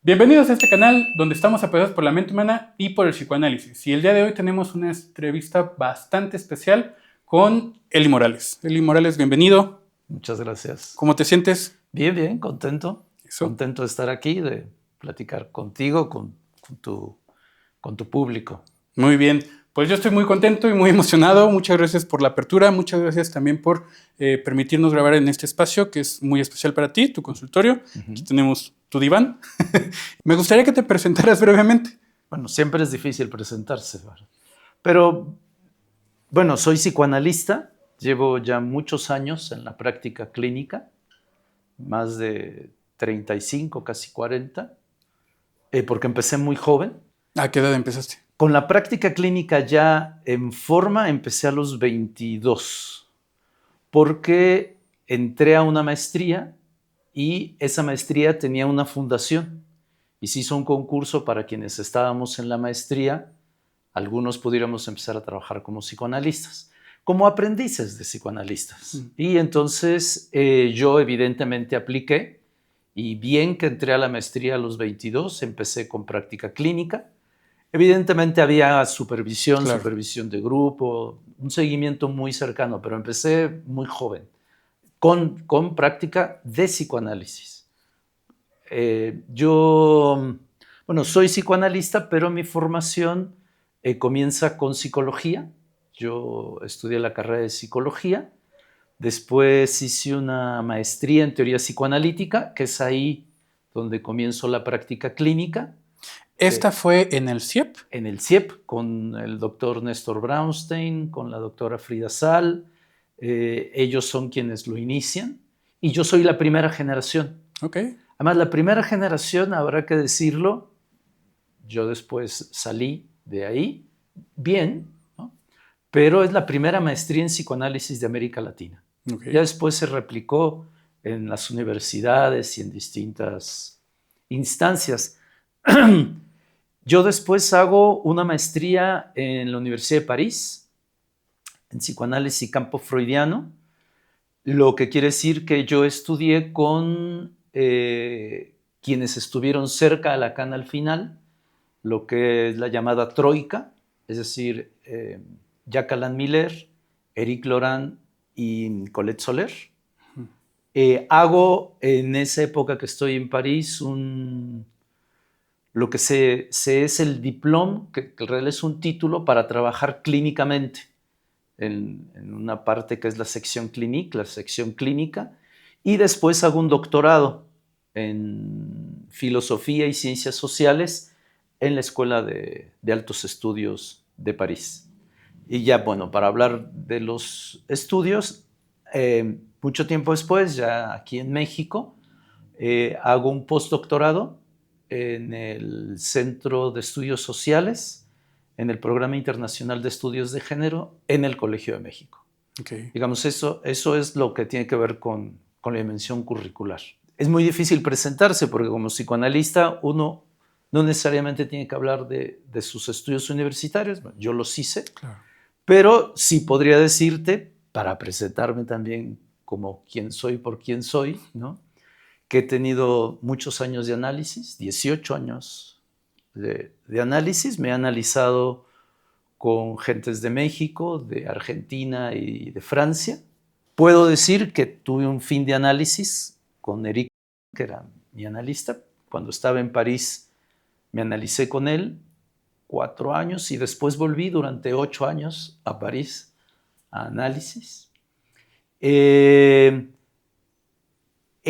Bienvenidos a este canal donde estamos apasionados por la mente humana y por el psicoanálisis. Y el día de hoy tenemos una entrevista bastante especial con Eli Morales. Eli Morales, bienvenido. Muchas gracias. ¿Cómo te sientes? Bien, contento. Eso. Contento de estar aquí, de platicar contigo, con tu público. Muy bien. Pues yo estoy muy contento y muy emocionado. Muchas gracias por la apertura. Muchas gracias también por permitirnos grabar en este espacio que es muy especial para ti, tu consultorio. Aquí tenemos tu diván. Me gustaría que te presentaras brevemente. Bueno, siempre es difícil presentarse, ¿verdad? Pero, bueno, soy psicoanalista. Llevo ya muchos años en la práctica clínica, más de 35, casi 40, porque empecé muy joven. ¿A qué edad empezaste? Con la práctica clínica ya en forma empecé a los 22, porque entré a una maestría y esa maestría tenía una fundación y se hizo un concurso para quienes estábamos en la maestría, algunos pudiéramos empezar a trabajar como psicoanalistas, como aprendices de psicoanalistas. Y entonces yo evidentemente apliqué y bien que entré a la maestría a los 22, empecé con práctica clínica. Evidentemente había supervisión, Claro. supervisión de grupo, un seguimiento muy cercano, pero empecé muy joven, con práctica de psicoanálisis. Yo soy psicoanalista, pero mi formación comienza con psicología. Yo estudié la carrera de psicología, después hice una maestría en teoría psicoanalítica, que es ahí donde comienzo la práctica clínica. ¿Esta fue en el CIEP? En el CIEP, con el doctor Néstor Braunstein, con la doctora Frida Sal. Ellos son quienes lo inician y yo soy la primera generación. Okay. Además, la primera generación, habrá que decirlo, yo después salí de ahí, bien, ¿no? Pero es la primera maestría en psicoanálisis de América Latina. Okay. Ya después se replicó en las universidades y en distintas instancias. Yo después hago una maestría en la Universidad de París, en psicoanálisis y campo freudiano, lo que quiere decir que yo estudié con quienes estuvieron cerca de Lacan al final, lo que es la llamada troika, es decir, Jacques Alain Miller, Éric Laurent y Colette Soler. Hago en esa época que estoy en París lo que se es el diploma, que en realidad es un título para trabajar clínicamente en una parte que es la sección clínica, y después hago un doctorado en filosofía y ciencias sociales en la Escuela de Altos Estudios de París. Y ya, bueno, para hablar de los estudios, mucho tiempo después, ya aquí en México, hago un postdoctorado en el Centro de Estudios Sociales, en el Programa Internacional de Estudios de Género, en el Colegio de México. Okay. Digamos, eso es lo que tiene que ver con la dimensión curricular. Es muy difícil presentarse porque como psicoanalista uno no necesariamente tiene que hablar de sus estudios universitarios, yo los hice, Claro. pero sí podría decirte, para presentarme también como quién soy por quién soy, ¿no?, que he tenido muchos años de análisis, 18 años de análisis. Me he analizado con gentes de México, de Argentina y de Francia. Puedo decir que tuve un fin de análisis con Éric, que era mi analista. Cuando estaba en París me analicé con él 4 años y después volví durante 8 años a París a análisis.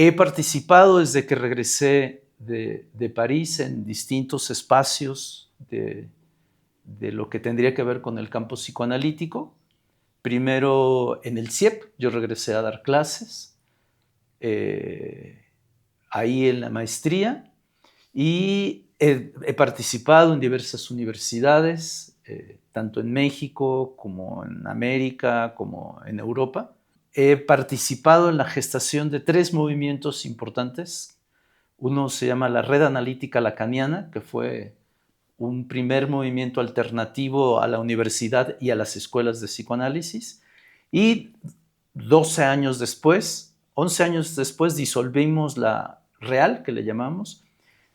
He participado desde que regresé de París en distintos espacios de lo que tendría que ver con el campo psicoanalítico. Primero en el CIEP, yo regresé a dar clases, ahí en la maestría, y he participado en diversas universidades, tanto en México como en América, como en Europa. He participado en la gestación de 3 movimientos importantes. Uno se llama la Red Analítica Lacaniana, que fue un primer movimiento alternativo a la universidad y a las escuelas de psicoanálisis. Y 11 años después disolvimos la Real, que le llamamos,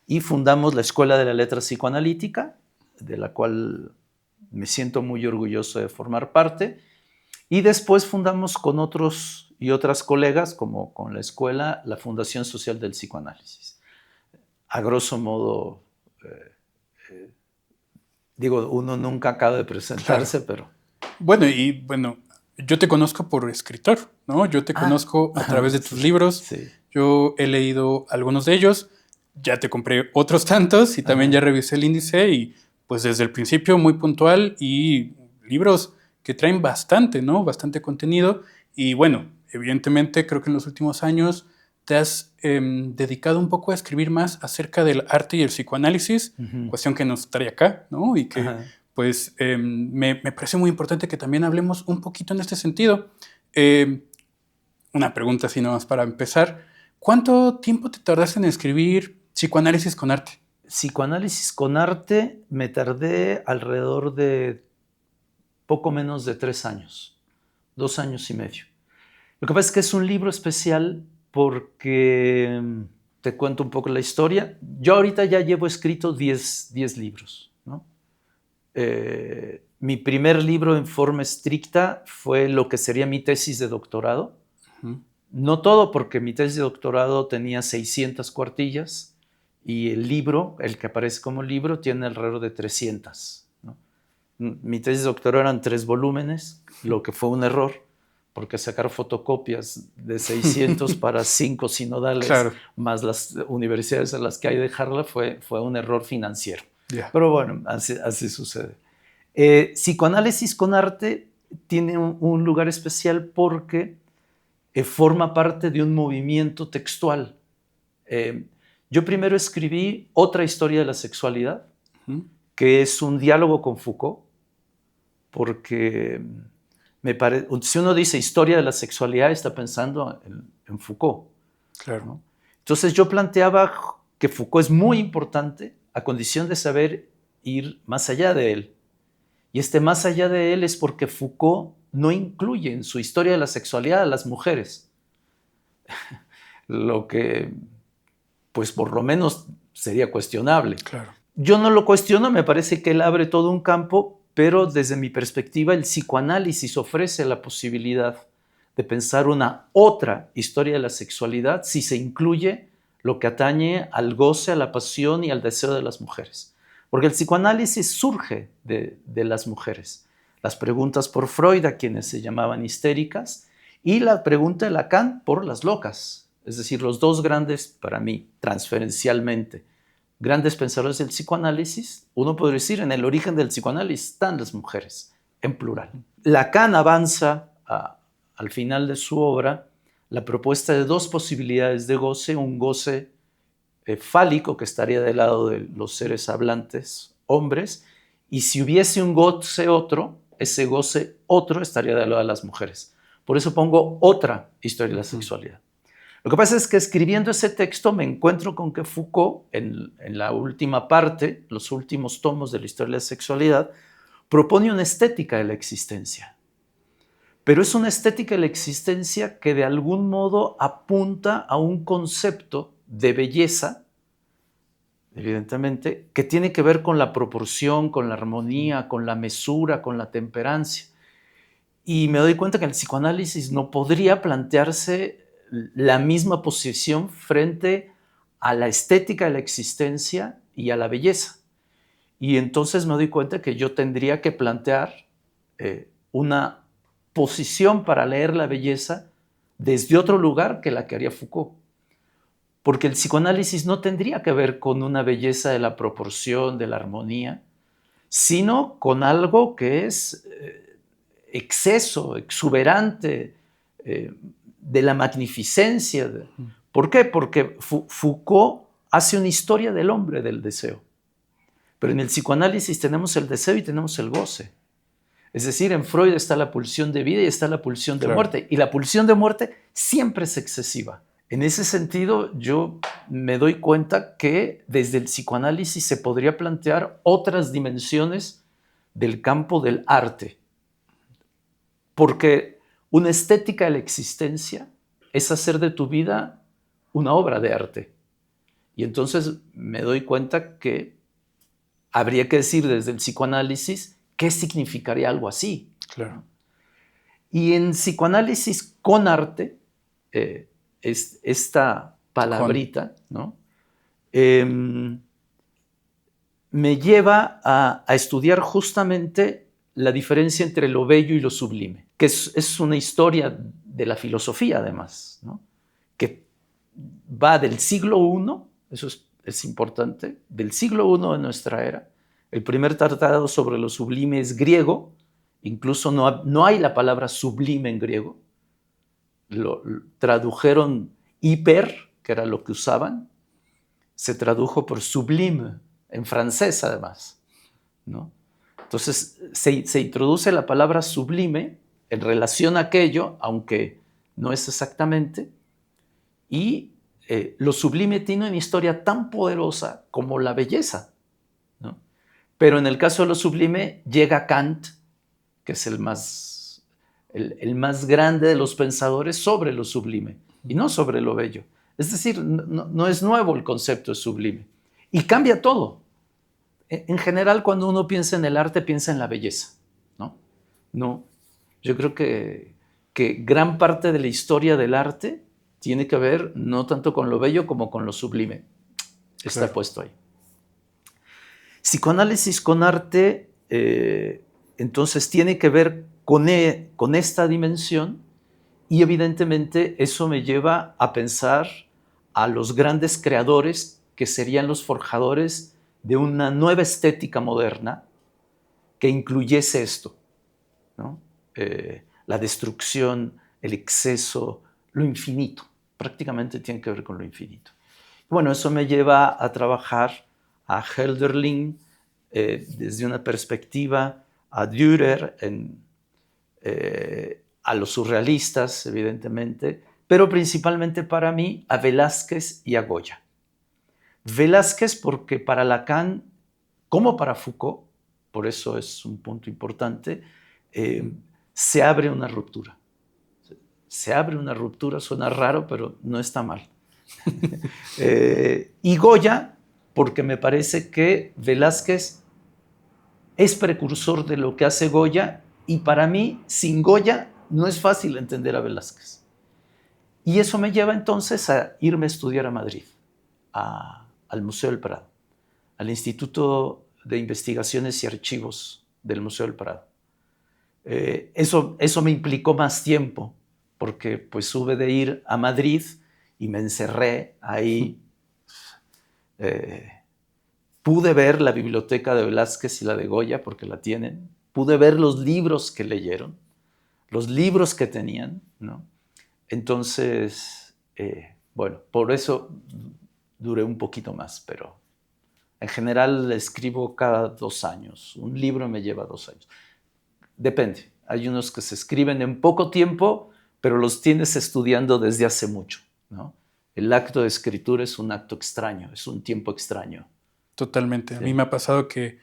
y fundamos la Escuela de la Letra Psicoanalítica, de la cual me siento muy orgulloso de formar parte. Y después fundamos con otros y otras colegas, como con la escuela, la Fundación Social del Psicoanálisis. A grosso modo, digo, uno nunca acaba de presentarse, Claro. pero... Bueno, yo te conozco por escritor, ¿no? Yo te conozco a través de tus libros. Sí. Yo he leído algunos de ellos, ya te compré otros tantos y también ya revisé el índice y pues desde el principio muy puntual y libros que traen bastante, ¿no? Bastante contenido y bueno, evidentemente creo que en los últimos años te has dedicado un poco a escribir más acerca del arte y el psicoanálisis, cuestión que nos trae acá, ¿no? Y que pues me parece muy importante que también hablemos un poquito en este sentido. Una pregunta así nomás para empezar. ¿Cuánto tiempo te tardaste en escribir Psicoanálisis con arte? Psicoanálisis con arte me tardé alrededor de poco menos de 3 años, 2 años y medio. Lo que pasa es que es un libro especial porque, te cuento un poco la historia, yo ahorita ya llevo escrito 10 libros, ¿no? Mi primer libro en forma estricta fue lo que sería mi tesis de doctorado. No todo, porque mi tesis de doctorado tenía 600 cuartillas y el libro, el que aparece como libro, tiene alrededor de 300, ¿no? Mi tesis de doctorado eran 3 volúmenes, lo que fue un error, porque sacar fotocopias de 600 para 5 sinodales, Claro. más las universidades a las que hay que dejarla, fue un error financiero. Yeah. Pero bueno, así sucede. Psicoanálisis con arte tiene un lugar especial porque forma parte de un movimiento textual. Yo primero escribí Otra historia de la sexualidad, que es un diálogo con Foucault, porque si uno dice historia de la sexualidad, está pensando en Foucault. Claro. ¿No? Entonces yo planteaba que Foucault es muy importante a condición de saber ir más allá de él. Y más allá de él es porque Foucault no incluye en su historia de la sexualidad a las mujeres. Lo que, pues por lo menos, sería cuestionable. Claro. Yo no lo cuestiono, me parece que él abre todo un campo, pero desde mi perspectiva el psicoanálisis ofrece la posibilidad de pensar una otra historia de la sexualidad si se incluye lo que atañe al goce, a la pasión y al deseo de las mujeres. Porque el psicoanálisis surge de las mujeres. Las preguntas por Freud, a quienes se llamaban histéricas, y la pregunta de Lacan por las locas. Es decir, los dos grandes, para mí, transferencialmente, grandes pensadores del psicoanálisis, uno podría decir, en el origen del psicoanálisis están las mujeres, en plural. Lacan avanza al final de su obra la propuesta de 2 posibilidades de goce, un goce fálico, que estaría del lado de los seres hablantes, hombres, y si hubiese un goce otro, ese goce otro estaría del lado de las mujeres. Por eso pongo otra historia de la sexualidad. Lo que pasa es que escribiendo ese texto me encuentro con que Foucault, en la última parte, los últimos tomos de la historia de la sexualidad, propone una estética de la existencia. Pero es una estética de la existencia que de algún modo apunta a un concepto de belleza, evidentemente, que tiene que ver con la proporción, con la armonía, con la mesura, con la temperancia. Y me doy cuenta que el psicoanálisis no podría plantearse la misma posición frente a la estética de la existencia y a la belleza. Y entonces me doy cuenta que yo tendría que plantear una posición para leer la belleza desde otro lugar que la que haría Foucault. Porque el psicoanálisis no tendría que ver con una belleza de la proporción, de la armonía, sino con algo que es exceso, exuberante, de la magnificencia. ¿Por qué? Porque Foucault hace una historia del hombre del deseo. Pero en el psicoanálisis tenemos el deseo y tenemos el goce. Es decir, en Freud está la pulsión de vida y está la pulsión de muerte. Y la pulsión de muerte siempre es excesiva. En ese sentido, yo me doy cuenta que desde el psicoanálisis se podría plantear otras dimensiones del campo del arte. Porque una estética de la existencia es hacer de tu vida una obra de arte. Y entonces me doy cuenta que habría que decir desde el psicoanálisis qué significaría algo así. Claro. Y en psicoanálisis con arte, esta palabrita, ¿no? Me lleva a estudiar justamente la diferencia entre lo bello y lo sublime, que es una historia de la filosofía además, ¿no? Que va del siglo I, eso es importante, del siglo I de nuestra era. El primer tratado sobre lo sublime es griego, incluso no hay la palabra sublime en griego. Lo tradujeron hiper, que era lo que usaban, se tradujo por sublime, en francés además, ¿no? Entonces se introduce la palabra sublime en relación a aquello, aunque no es exactamente, y lo sublime tiene una historia tan poderosa como la belleza, ¿no? Pero en el caso de lo sublime llega Kant, que es el más grande de los pensadores sobre lo sublime y no sobre lo bello. Es decir, no es nuevo el concepto de sublime. Y cambia todo. En general, cuando uno piensa en el arte, piensa en la belleza, ¿no? No, yo creo que gran parte de la historia del arte tiene que ver no tanto con lo bello como con lo sublime. Está Claro. puesto ahí. Psicoanálisis con arte, entonces, tiene que ver con esta dimensión y evidentemente eso me lleva a pensar a los grandes creadores que serían los forjadores de una nueva estética moderna que incluyese esto, ¿no? La destrucción, el exceso, lo infinito, prácticamente tiene que ver con lo infinito. Bueno, eso me lleva a trabajar a Hölderlin desde una perspectiva, a Dürer, a los surrealistas, evidentemente, pero principalmente para mí a Velázquez y a Goya. Velázquez porque para Lacan, como para Foucault, por eso es un punto importante, se abre una ruptura. Se abre una ruptura, suena raro, pero no está mal. Y Goya, porque me parece que Velázquez es precursor de lo que hace Goya, y para mí, sin Goya, no es fácil entender a Velázquez. Y eso me lleva entonces a irme a estudiar a Madrid, al Museo del Prado, al Instituto de Investigaciones y Archivos del Museo del Prado. Eso me implicó más tiempo, porque pues hube de ir a Madrid y me encerré ahí. Pude ver la biblioteca de Velázquez y la de Goya, porque la tienen. Pude ver los libros que leyeron, los libros que tenían, ¿no? Entonces, bueno, por eso duré un poquito más, pero en general escribo cada 2 años. Un libro me lleva 2 años. Depende. Hay unos que se escriben en poco tiempo, pero los tienes estudiando desde hace mucho, ¿no? El acto de escritura es un acto extraño, es un tiempo extraño. Totalmente. Sí. A mí me ha pasado que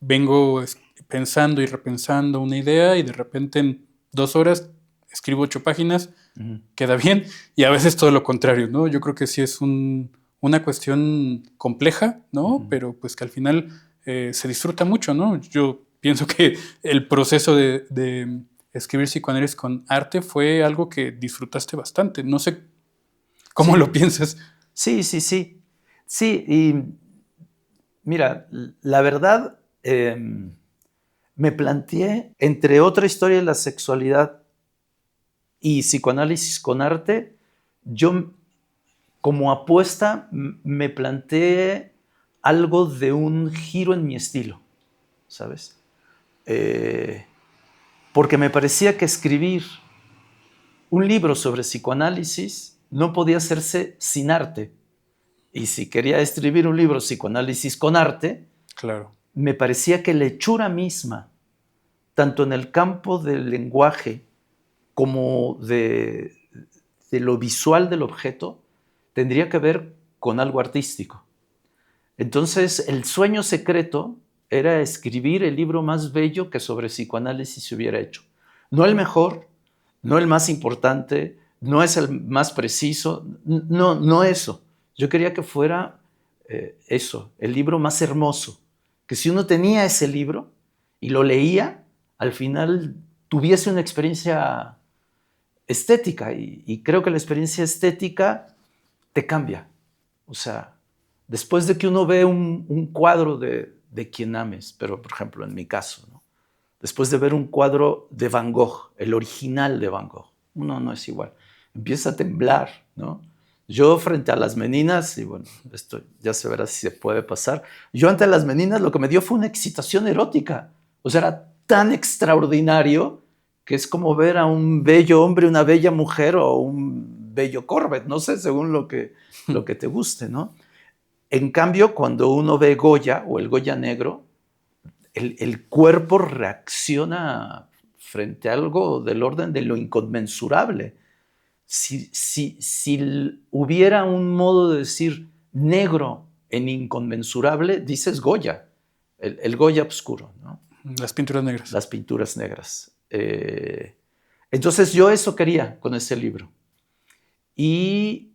vengo pensando y repensando una idea y de repente en 2 horas escribo 8 páginas, queda bien, y a veces todo lo contrario, ¿no? Yo creo que sí es una cuestión compleja, ¿no? Pero pues que al final se disfruta mucho, ¿no? Yo pienso que el proceso de escribir psicoanálisis con arte fue algo que disfrutaste bastante. No sé cómo Sí. lo piensas. Sí. Sí, y mira, la verdad, me planteé, entre otra historia de la sexualidad y psicoanálisis con arte, yo como apuesta me planteé algo de un giro en mi estilo, ¿sabes? Porque me parecía que escribir un libro sobre psicoanálisis no podía hacerse sin arte. Y si quería escribir un libro psicoanálisis con arte, Claro. me parecía que la hechura misma, tanto en el campo del lenguaje como de lo visual del objeto, tendría que ver con algo artístico. Entonces, el sueño secreto era escribir el libro más bello que sobre psicoanálisis se hubiera hecho. No el mejor, no el más importante, no es el más preciso, no eso, Yo quería que fuera eso, el libro más hermoso. Que si uno tenía ese libro y lo leía, al final tuviese una experiencia estética. Y creo que la experiencia estética te cambia. O sea, después de que uno ve un cuadro de quien ames, pero por ejemplo en mi caso, ¿no? Después de ver un cuadro de Van Gogh, el original de Van Gogh, uno no es igual. Empieza a temblar, ¿no? Yo frente a las meninas, y bueno, esto ya se verá si se puede pasar, yo ante las meninas lo que me dio fue una excitación erótica. O sea, era tan extraordinario que es como ver a un bello hombre, una bella mujer o un bello Corbett, no sé, según lo que te guste, ¿no? En cambio, cuando uno ve Goya o el Goya negro, el cuerpo reacciona frente a algo del orden de lo inconmensurable. Si hubiera un modo de decir negro en inconmensurable, dices Goya, el Goya oscuro, ¿no? Las pinturas negras. Las pinturas negras. Entonces yo eso quería con ese libro. Y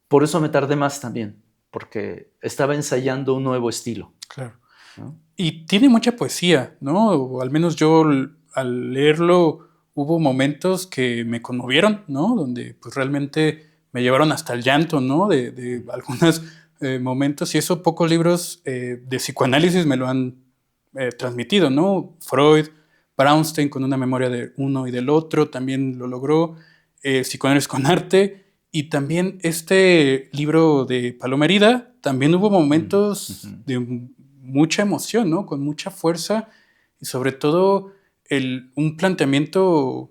por eso me tardé más también, porque estaba ensayando un nuevo estilo. Claro. ¿No? Y tiene mucha poesía, ¿no? O al menos yo al leerlo hubo momentos que me conmovieron, ¿no? Donde pues realmente me llevaron hasta el llanto, ¿no? De algunos momentos. Y eso pocos libros de psicoanálisis me lo han transmitido, ¿no? Freud, Brownstein con una memoria de uno y del otro también lo logró. Psicoanálisis con arte. Y también este libro de Paloma Herida, también hubo momentos de mucha emoción, ¿no? Con mucha fuerza y sobre todo un planteamiento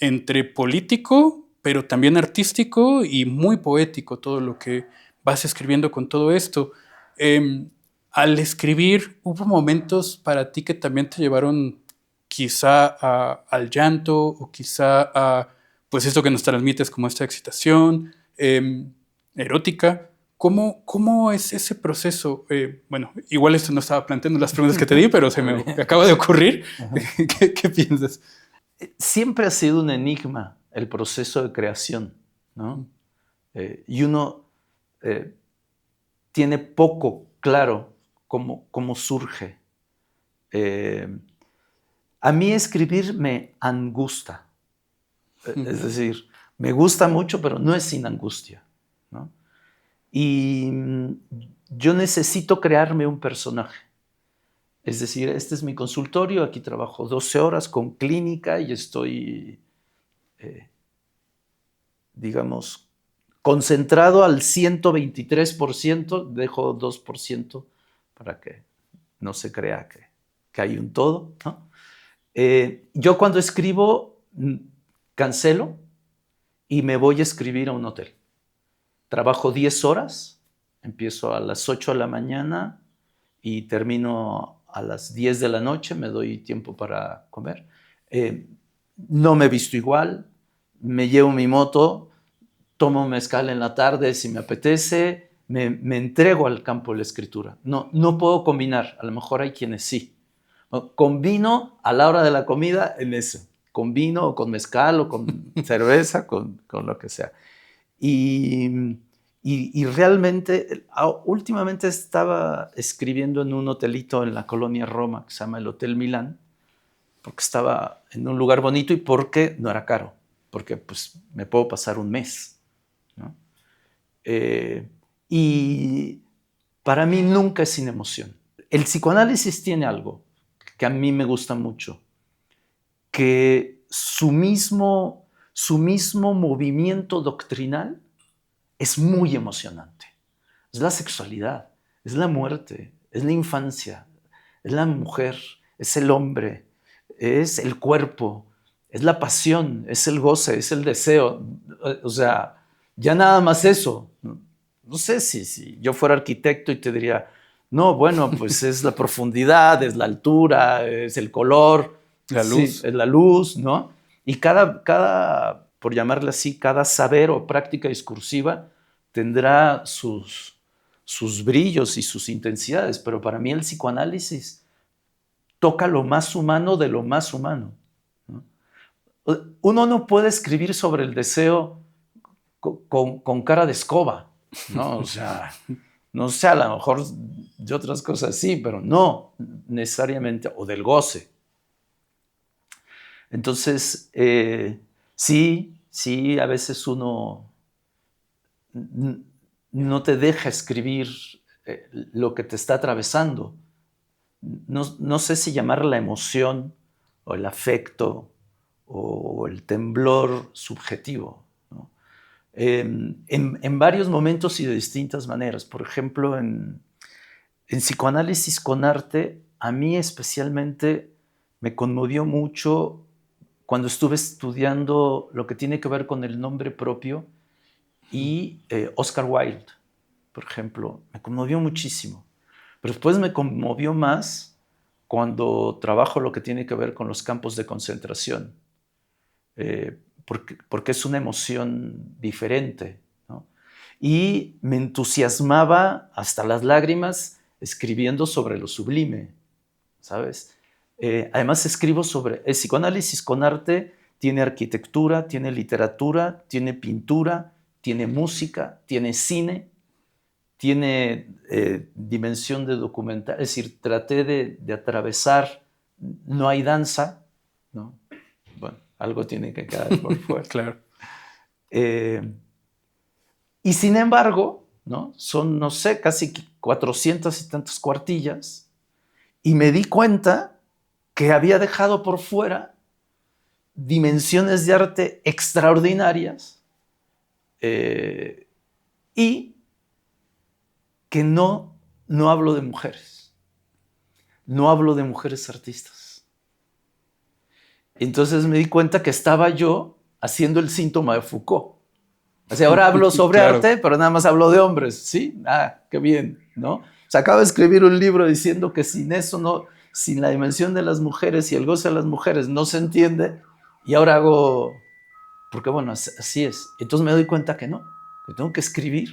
entre político, pero también artístico y muy poético, todo lo que vas escribiendo con todo esto. Al escribir, ¿hubo momentos para ti que también te llevaron quizá al llanto o quizá a, pues esto que nos transmites como esta excitación erótica? ¿Cómo es ese proceso? Bueno, igual esto no estaba planteando las preguntas que te di, pero se me acaba de ocurrir. ¿Qué piensas? Siempre ha sido un enigma el proceso de creación, ¿no? Y uno tiene poco claro cómo surge. A mí escribir me angustia. Es decir, me gusta mucho, pero no es sin angustia, ¿no? Y yo necesito crearme un personaje. Es decir, este es mi consultorio, aquí trabajo 12 horas con clínica y estoy, digamos, concentrado al 123%, dejo 2% para que no se crea que hay un todo, ¿no? Yo cuando escribo, cancelo y me voy a escribir a un hotel. Trabajo 10 horas, empiezo a las 8 de la mañana y termino a las 10 de la noche, me doy tiempo para comer. No me visto igual, me llevo mi moto, tomo mezcal en la tarde si me apetece, me entrego al campo de la escritura. No puedo combinar, a lo mejor hay quienes sí. Combino a la hora de la comida en eso. Combino con mezcal o con cerveza, con lo que sea. Y realmente, últimamente estaba escribiendo en un hotelito en la colonia Roma, que se llama el Hotel Milán, porque estaba en un lugar bonito y porque no era caro, porque pues me puedo pasar un mes, ¿no? Y para mí nunca es sin emoción. El psicoanálisis tiene algo que a mí me gusta mucho, que su mismo movimiento doctrinal es muy emocionante. Es la sexualidad, es la muerte, es la infancia, es la mujer, es el hombre, es el cuerpo, es la pasión, es el goce, es el deseo. O sea, ya nada más eso. No sé si yo fuera arquitecto y te diría, no, bueno, pues es la profundidad, es la altura, es el color, la luz. Sí, es la luz, ¿no? Y cada, por llamarle así, cada saber o práctica discursiva tendrá sus brillos y sus intensidades, pero para mí el psicoanálisis toca lo más humano de lo más humano, ¿no? Uno no puede escribir sobre el deseo con cara de escoba, ¿no? O sea, no sé, a lo mejor de otras cosas sí, pero no necesariamente, o del goce. Entonces, sí, a veces uno no te deja escribir lo que te está atravesando. No sé si llamar la emoción o el afecto o el temblor subjetivo, ¿no? En varios momentos y de distintas maneras. Por ejemplo, en Psicoanálisis con Arte, a mí especialmente me conmovió mucho cuando estuve estudiando lo que tiene que ver con el nombre propio y Oscar Wilde, por ejemplo, me conmovió muchísimo. Pero después me conmovió más cuando trabajo lo que tiene que ver con los campos de concentración, porque es una emoción diferente, ¿no? Y me entusiasmaba hasta las lágrimas escribiendo sobre lo sublime, ¿sabes? Además escribo sobre el psicoanálisis con arte, tiene arquitectura, tiene literatura, tiene pintura, tiene música, tiene cine, tiene dimensión de documental, es decir, traté de atravesar, no hay danza, ¿no? Bueno, algo tiene que quedar por fuera. Claro. Y sin embargo, ¿no? Son, no sé, casi 400 y tantas cuartillas, y me di cuenta que había dejado por fuera dimensiones de arte extraordinarias y que no hablo de mujeres. No hablo de mujeres artistas. Entonces me di cuenta que estaba yo haciendo el síntoma de Foucault. O sea, ahora hablo sobre Claro. arte, pero nada más hablo de hombres, ¿sí? Ah, qué bien, ¿no? O sea, acabo de escribir un libro diciendo que sin eso no, sin la dimensión de las mujeres y el goce de las mujeres no se entiende, y ahora hago, porque bueno, así es. Entonces me doy cuenta que no, que tengo que escribir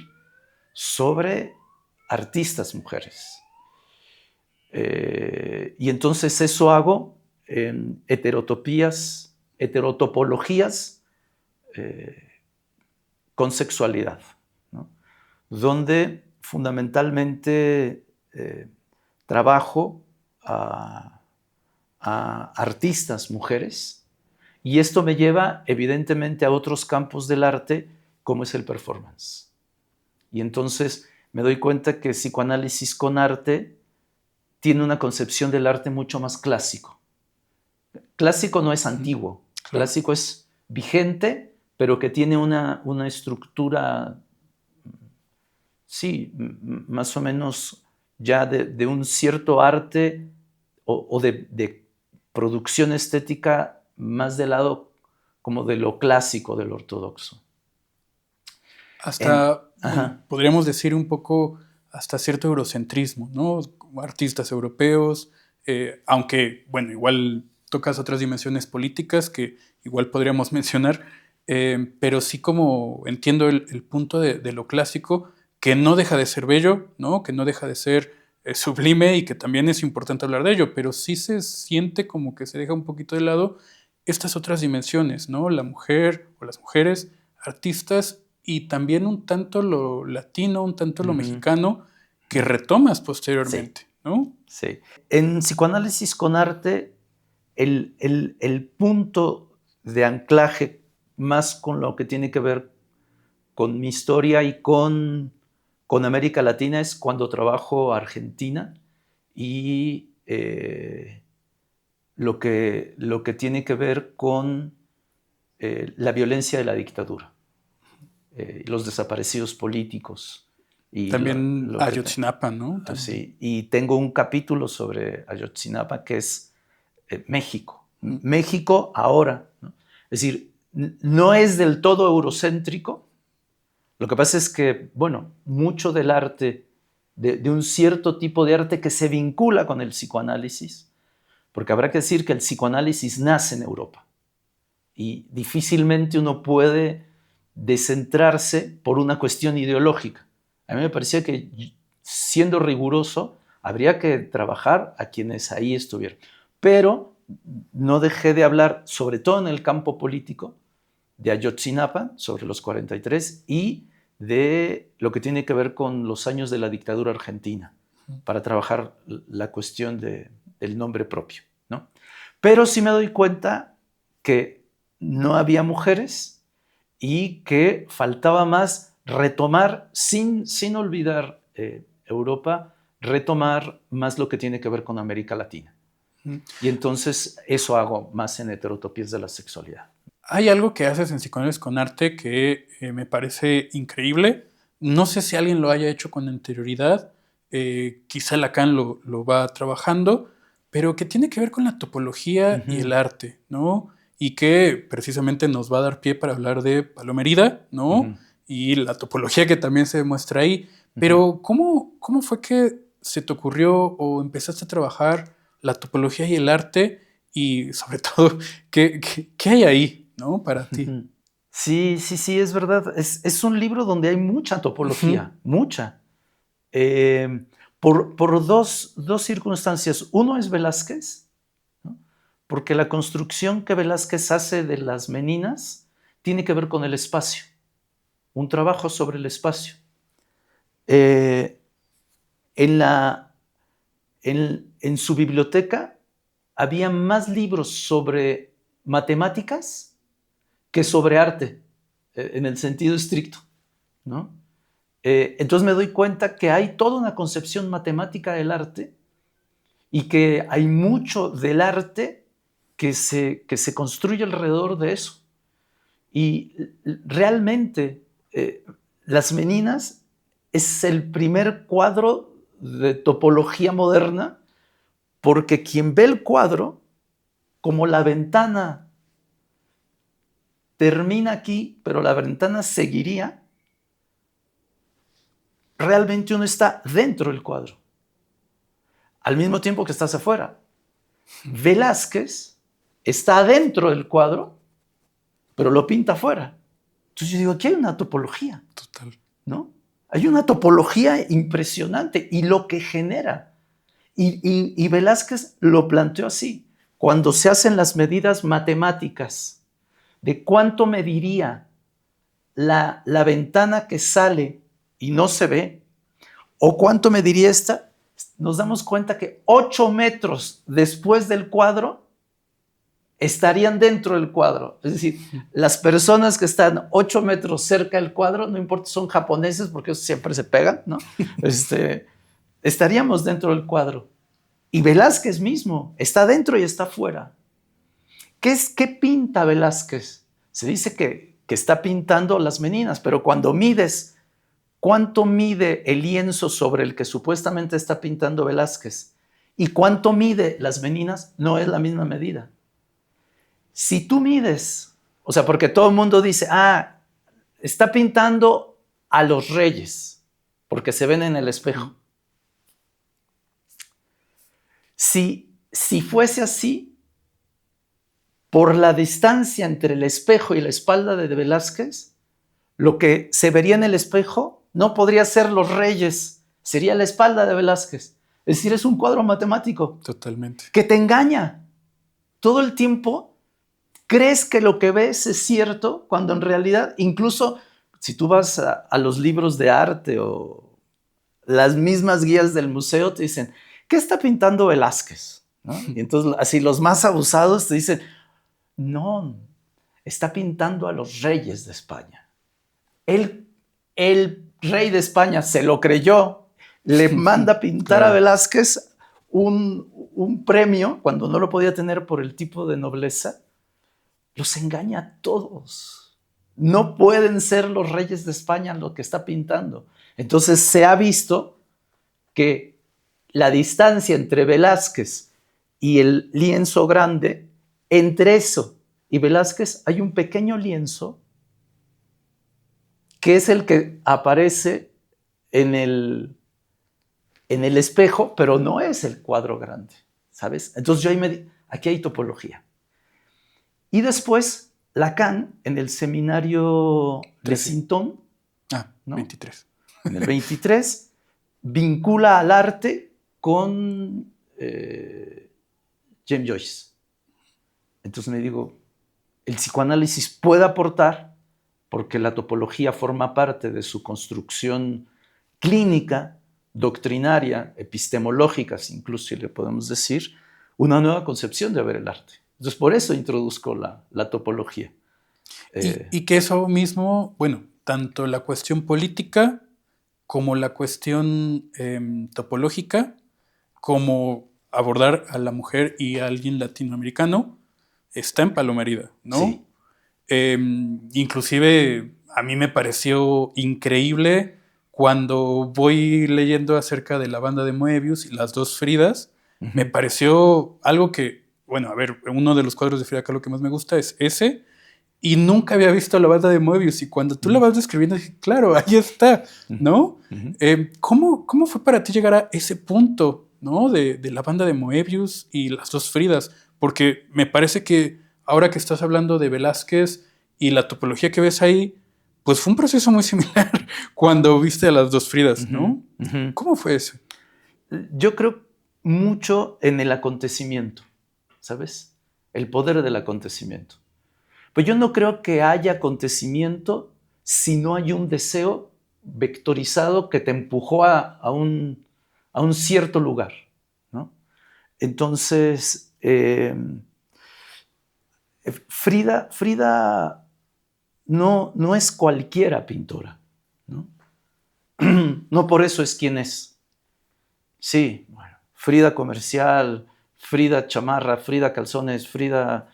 sobre artistas mujeres. Y entonces eso hago en heterotopologías con sexualidad, ¿no? Donde fundamentalmente trabajo a artistas mujeres, y esto me lleva evidentemente a otros campos del arte como es el performance. Y entonces me doy cuenta que psicoanálisis con arte tiene una concepción del arte mucho más clásico. Clásico no es antiguo, claro. Clásico es vigente, pero que tiene una estructura, sí, más o menos ya de un cierto arte o de producción estética más del lado como de lo clásico, del ortodoxo. Hasta, bueno, podríamos decir un poco, hasta cierto eurocentrismo, ¿no? Como artistas europeos, aunque, bueno, igual tocas otras dimensiones políticas que igual podríamos mencionar, pero sí como entiendo el punto de lo clásico, que no deja de ser bello, ¿no? Que no deja de ser sublime y que también es importante hablar de ello, pero sí se siente como que se deja un poquito de lado estas otras dimensiones, ¿no? La mujer o las mujeres, artistas, y también un tanto lo latino, un tanto lo mexicano, que retomas posteriormente, sí. ¿No? Sí. En psicoanálisis con arte, el punto de anclaje más con lo que tiene que ver con mi historia y con América Latina es cuando trabajo Argentina y lo que tiene que ver con la violencia de la dictadura, los desaparecidos políticos. Y también Ayotzinapa, ¿no? Sí, y tengo un capítulo sobre Ayotzinapa que es México. México ahora, ¿no? Es decir, no es del todo eurocéntrico. Lo que pasa es que, bueno, mucho del arte, de un cierto tipo de arte que se vincula con el psicoanálisis, porque habrá que decir que el psicoanálisis nace en Europa y difícilmente uno puede descentrarse por una cuestión ideológica. A mí me parecía que, siendo riguroso, habría que trabajar a quienes ahí estuvieron. Pero no dejé de hablar, sobre todo en el campo político, de Ayotzinapa, sobre los 43, y de lo que tiene que ver con los años de la dictadura argentina, para trabajar la cuestión del nombre propio, ¿no? Pero sí me doy cuenta que no había mujeres y que faltaba más retomar, sin olvidar Europa, retomar más lo que tiene que ver con América Latina. Y entonces eso hago más en Heterotopías de la Sexualidad. Hay algo que haces en Psicoanálisis con Arte que me parece increíble. No sé si alguien lo haya hecho con anterioridad. Quizá Lacan lo va trabajando, pero que tiene que ver con la topología y el arte, ¿no? Y que precisamente nos va a dar pie para hablar de Palomerida, ¿no? Y la topología que también se demuestra ahí. Pero ¿cómo fue que se te ocurrió o empezaste a trabajar la topología y el arte? Y sobre todo, ¿qué hay ahí, ¿no? Para ti. Sí, es verdad. Es un libro donde hay mucha topología, mucha. Por dos circunstancias. Uno es Velázquez, ¿no? Porque la construcción que Velázquez hace de las meninas tiene que ver con el espacio, un trabajo sobre el espacio. En su biblioteca había más libros sobre matemáticas que sobre arte, en el sentido estricto, ¿no? Entonces me doy cuenta que hay toda una concepción matemática del arte y que hay mucho del arte que se construye alrededor de eso. Y realmente Las Meninas es el primer cuadro de topología moderna, porque quien ve el cuadro, como la ventana termina aquí, pero la ventana seguiría, realmente uno está dentro del cuadro, al mismo tiempo que estás afuera. Velázquez está adentro del cuadro, pero lo pinta afuera. Entonces yo digo, aquí hay una topología. Total. ¿No? Hay una topología impresionante y lo que genera. Y Velázquez lo planteó así. Cuando se hacen las medidas matemáticas de cuánto mediría la ventana que sale y no se ve, o cuánto mediría esta, nos damos cuenta que 8 metros después del cuadro estarían dentro del cuadro. Es decir, las personas que están 8 metros cerca del cuadro, no importa si son japoneses, porque esos siempre se pegan, ¿no? Estaríamos dentro del cuadro. Y Velázquez mismo está dentro y está fuera. ¿Qué pinta Velázquez? Se dice que está pintando Las Meninas, pero cuando mides cuánto mide el lienzo sobre el que supuestamente está pintando Velázquez y cuánto mide Las Meninas, no es la misma medida. Si tú mides, o sea, porque todo el mundo dice, está pintando a los reyes, porque se ven en el espejo. Si fuese así, por la distancia entre el espejo y la espalda de Velázquez, lo que se vería en el espejo no podría ser los reyes, sería la espalda de Velázquez. Es decir, es un cuadro matemático. Totalmente. Que te engaña. Todo el tiempo crees que lo que ves es cierto, cuando en realidad, incluso si tú vas a los libros de arte o las mismas guías del museo, te dicen, ¿qué está pintando Velázquez? ¿No? Y entonces así los más abusados te dicen, no, está pintando a los reyes de España. El rey de España se lo creyó, le manda a pintar a Velázquez un premio, cuando no lo podía tener por el tipo de nobleza. Los engaña a todos. No pueden ser los reyes de España lo que está pintando. Entonces se ha visto que la distancia entre Velázquez y el lienzo grande, entre eso y Velázquez hay un pequeño lienzo que es el que aparece en el espejo, pero no es el cuadro grande, ¿sabes? Entonces yo aquí hay topología. Y después, Lacan, en el seminario de Sintón, ¿no? 23. En el 23, vincula al arte con James Joyce. Entonces me digo, el psicoanálisis puede aportar, porque la topología forma parte de su construcción clínica, doctrinaria, epistemológica, incluso si le podemos decir, una nueva concepción de ver el arte. Entonces, por eso introduzco la topología. Y que eso mismo, bueno, tanto la cuestión política como la cuestión topológica, como abordar a la mujer y a alguien latinoamericano, está en Paloma Herida, ¿no? Sí. Inclusive a mí me pareció increíble cuando voy leyendo acerca de la banda de Moebius y las dos Fridas, me pareció algo que, bueno, a ver, uno de los cuadros de Frida Kahlo que más me gusta es ese, y nunca había visto la banda de Moebius, y cuando tú la vas describiendo dije, claro, ahí está, ¿no? ¿Cómo fue para ti llegar a ese punto, ¿no? De la banda de Moebius y las dos Fridas? Porque me parece que ahora que estás hablando de Velázquez y la topología que ves ahí, pues fue un proceso muy similar cuando viste a las dos Fridas, ¿no? ¿Cómo fue eso? Yo creo mucho en el acontecimiento, ¿sabes? El poder del acontecimiento. Pues yo no creo que haya acontecimiento si no hay un deseo vectorizado que te empujó a un cierto lugar, ¿no? Entonces, Frida no es cualquiera pintora, ¿no? No por eso es quien es. Sí, bueno, Frida comercial, Frida chamarra, Frida calzones, Frida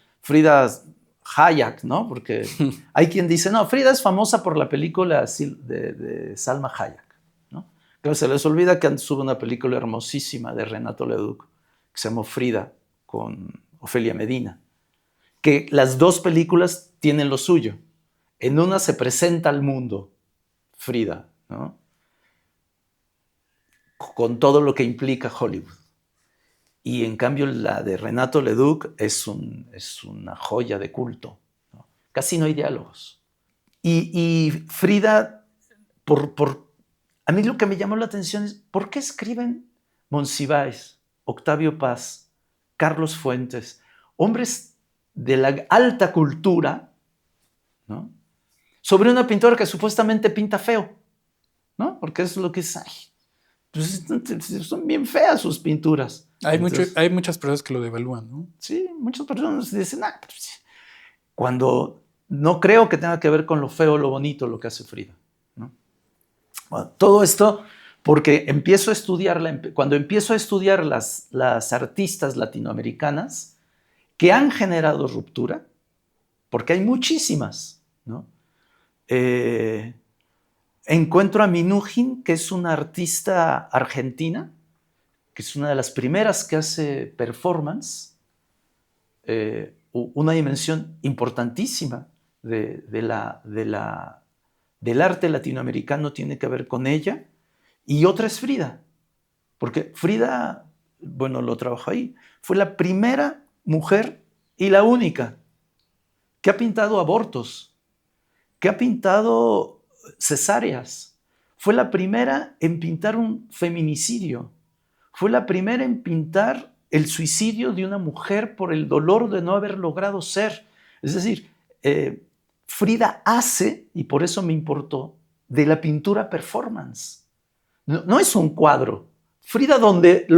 Hayek, ¿no? Porque hay quien dice, no, Frida es famosa por la película de Salma Hayek, ¿no? Pero se les olvida que sube una película hermosísima de Renato Leduc que se llama Frida, con Ofelia Medina, que las dos películas tienen lo suyo. En una se presenta al mundo Frida, ¿no? Con todo lo que implica Hollywood. Y en cambio la de Renato Leduc es una joya de culto, ¿no? Casi no hay diálogos. Y Frida, a mí lo que me llamó la atención es, ¿por qué escriben Monsiváis, Octavio Paz, Carlos Fuentes, hombres de la alta cultura, ¿no? Sobre una pintora que supuestamente pinta feo, ¿no? Porque es lo que es, pues son bien feas sus pinturas. Hay muchas personas que lo devalúan, ¿no? Sí, muchas personas dicen, pues, cuando no creo que tenga que ver con lo feo o lo bonito lo que hace Frida, ¿no? Bueno, todo esto porque cuando empiezo a estudiar las artistas latinoamericanas que han generado ruptura, porque hay muchísimas, ¿no? Encuentro a Minujín, que es una artista argentina, que es una de las primeras que hace performance, una dimensión importantísima del arte latinoamericano tiene que ver con ella, y otra es Frida, porque Frida, bueno, lo trabajo ahí, fue la primera mujer y la única que ha pintado abortos, que ha pintado cesáreas, fue la primera en pintar un feminicidio, fue la primera en pintar el suicidio de una mujer por el dolor de no haber logrado ser. Es decir, Frida hace, y por eso me importó, de la pintura performance. No es un cuadro. Frida donde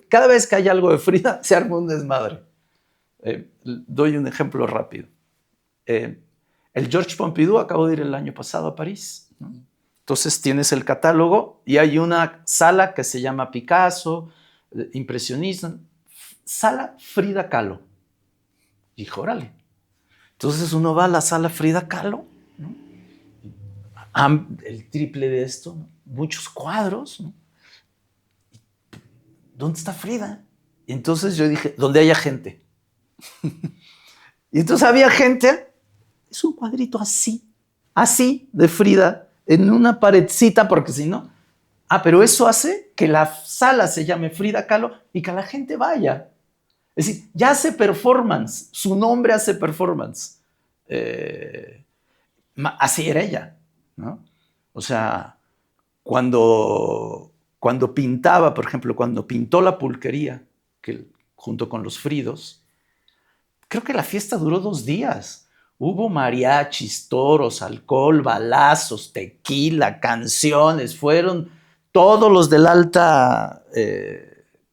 cada vez que hay algo de Frida se arma un desmadre. Doy un ejemplo rápido. El Georges Pompidou acabó de ir el año pasado a París, ¿no? Entonces tienes el catálogo y hay una sala que se llama Picasso, impresionismo, sala Frida Kahlo. Y órale. Entonces uno va a la sala Frida Kahlo, ¿no? El triple de esto, ¿no? Muchos cuadros, ¿no? ¿Dónde está Frida? Y entonces yo dije, donde haya gente. Y entonces había gente, es un cuadrito así de Frida, en una paredcita, porque si no, pero eso hace que la sala se llame Frida Kahlo y que la gente vaya. Es decir, ya hace performance, su nombre hace performance. Así era ella, ¿no? O sea, cuando pintaba, por ejemplo, cuando pintó la pulquería, junto con los Fridos, creo que la fiesta duró 2 días, Hubo mariachis, toros, alcohol, balazos, tequila, canciones, fueron todos los de la alta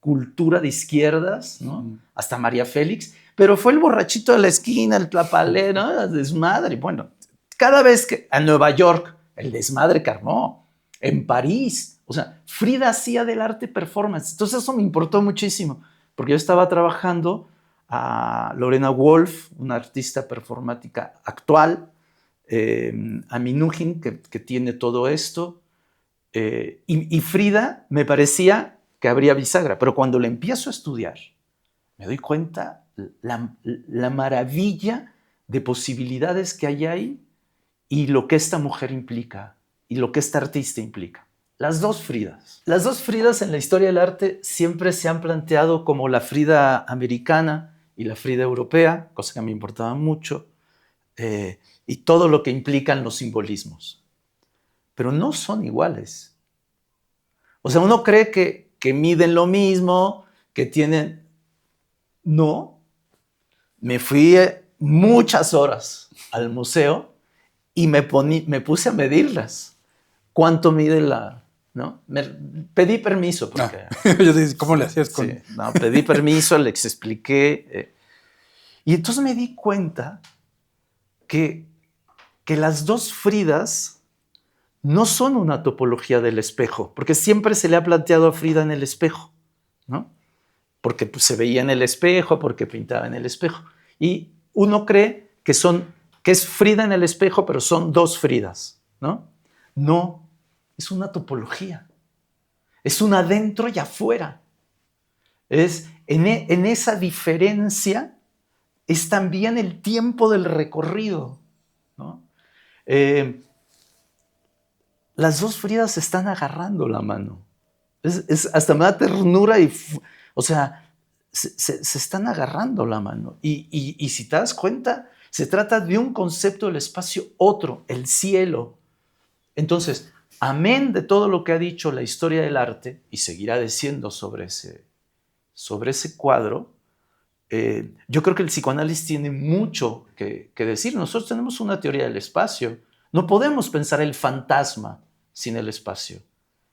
cultura de izquierdas, ¿no? Hasta María Félix, pero fue el borrachito de la esquina, el tlapalé, ¿no? El desmadre. Bueno, cada vez que a Nueva York, el desmadre que armó, en París, o sea, Frida hacía del arte performance. Entonces eso me importó muchísimo, porque yo estaba trabajando a Lorena Wolf, una artista performática actual, a Minujín, que tiene todo esto, y Frida me parecía que habría bisagra, pero cuando la empiezo a estudiar, me doy cuenta la maravilla de posibilidades que hay ahí y lo que esta mujer implica y lo que esta artista implica. Las dos Fridas. Las dos Fridas en la historia del arte siempre se han planteado como la Frida americana y la Frida europea, cosa que me importaba mucho, y todo lo que implican los simbolismos. Pero no son iguales. O sea, uno cree que miden lo mismo, que tienen... No. Me fui muchas horas al museo y me puse a medirlas. ¿Cuánto mide la...? ¿No? Pedí permiso. Porque, yo dije, ¿cómo le hacías con...? Sí, no, pedí permiso, les expliqué. Y entonces me di cuenta que las dos Fridas no son una topología del espejo, porque siempre se le ha planteado a Frida en el espejo, ¿no? Porque pues, se veía en el espejo, porque pintaba en el espejo. Y uno cree que es Frida en el espejo, pero son dos Fridas, ¿no? No, es una topología. Es un adentro y afuera. Es en esa diferencia es también el tiempo del recorrido, ¿no? Las dos Fridas se están agarrando la mano. Hasta me da ternura y... O sea, se están agarrando la mano. Y si te das cuenta, se trata de un concepto del espacio otro, el cielo. Entonces, amén de todo lo que ha dicho la historia del arte, y seguirá diciendo sobre ese cuadro, yo creo que el psicoanálisis tiene mucho que decir. Nosotros tenemos una teoría del espacio. No podemos pensar el fantasma sin el espacio.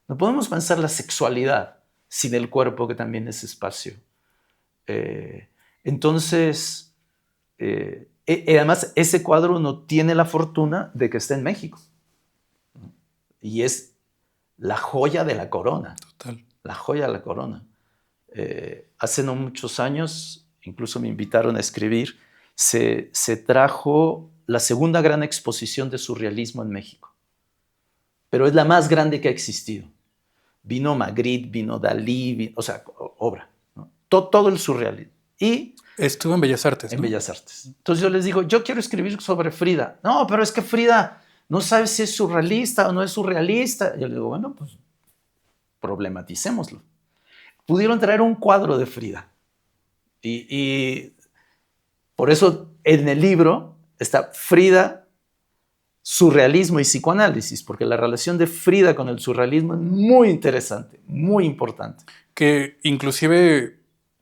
No podemos pensar la sexualidad sin el cuerpo, que también es espacio. Entonces, además, ese cuadro no tiene la fortuna de que esté en México. Y es la joya de la corona. Total. La joya de la corona. Hace no muchos años, incluso me invitaron a escribir, se trajo la segunda gran exposición de surrealismo en México. Pero es la más grande que ha existido. Vino Magritte, vino Dalí, o sea, obra, ¿no? Todo el surrealismo. Y estuvo en Bellas Artes, ¿no? En Bellas Artes. Entonces yo les digo, yo quiero escribir sobre Frida. No, pero es que Frida no sabe si es surrealista o no es surrealista. Yo les digo, bueno, pues problematicémoslo. Pudieron traer un cuadro de Frida. Y por eso en el libro está Frida, surrealismo y psicoanálisis, porque la relación de Frida con el surrealismo es muy interesante, muy importante. Que inclusive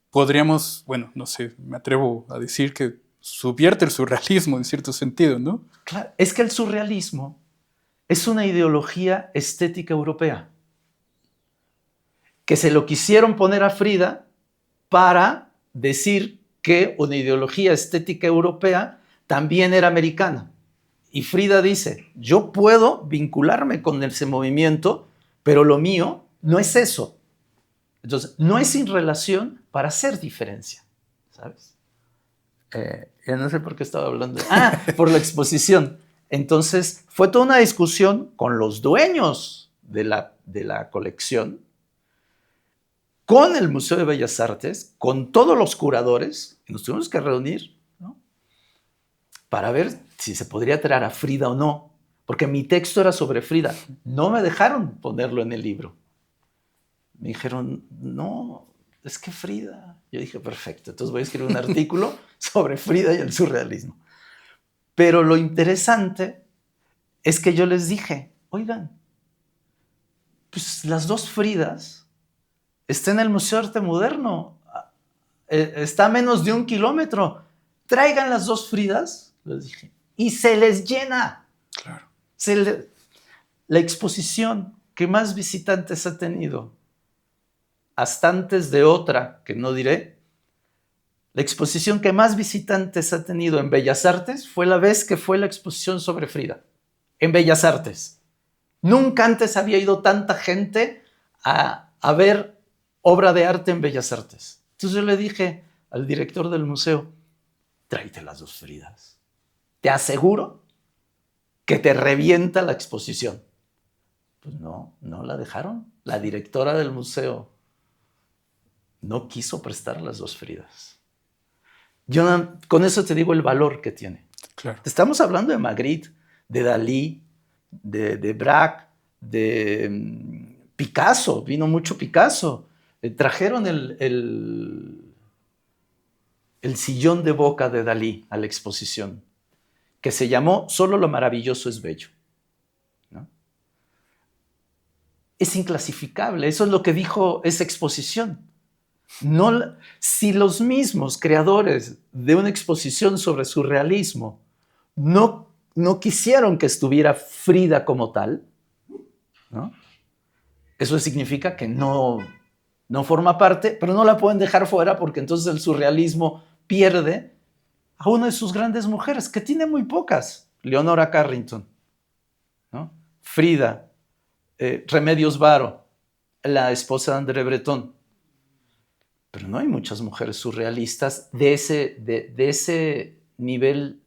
podríamos, bueno, no sé, me atrevo a decir que subvierte el surrealismo en cierto sentido, ¿no? Claro, es que el surrealismo es una ideología estética europea, que se lo quisieron poner a Frida para decir que una ideología estética europea también era americana. Y Frida dice, yo puedo vincularme con ese movimiento, pero lo mío no es eso. Entonces, no es sin relación para hacer diferencia, ¿sabes? Ya no sé por qué estaba hablando. Por la exposición. Entonces, fue toda una discusión con los dueños de la colección, con el Museo de Bellas Artes, con todos los curadores, y nos tuvimos que reunir, ¿no? Para ver si se podría traer a Frida o no, porque mi texto era sobre Frida. No me dejaron ponerlo en el libro. Me dijeron, no, es que Frida. Yo dije, perfecto, entonces voy a escribir un artículo sobre Frida y el surrealismo. Pero lo interesante es que yo les dije, oigan, pues las dos Fridas están en el Museo de Arte Moderno, está a menos de 1 kilómetro, traigan las dos Fridas, les dije, y se les llena. Claro. La exposición que más visitantes ha tenido, hasta antes de otra, que no diré, la exposición que más visitantes ha tenido en Bellas Artes fue la vez que fue la exposición sobre Frida, en Bellas Artes. Nunca antes había ido tanta gente a ver obra de arte en Bellas Artes. Entonces yo le dije al director del museo, tráete las 2 Fridas. Te aseguro que te revienta la exposición. Pues no la dejaron. La directora del museo no quiso prestar las 2 Fridas. Yo con eso te digo el valor que tiene. Claro. Estamos hablando de Magritte, de Dalí, de Braque, de Picasso. Vino mucho Picasso. Trajeron el sillón de boca de Dalí a la exposición, que se llamó Solo lo maravilloso es bello. ¿No? Es inclasificable. Eso es lo que dijo esa exposición. No, si los mismos creadores de una exposición sobre surrealismo no quisieron que estuviera Frida como tal, ¿no? Eso significa que no forma parte, pero no la pueden dejar fuera porque entonces el surrealismo pierde a una de sus grandes mujeres, que tiene muy pocas. Leonora Carrington, ¿no? Frida, Remedios Varo, la esposa de André Breton. Pero no hay muchas mujeres surrealistas de ese nivel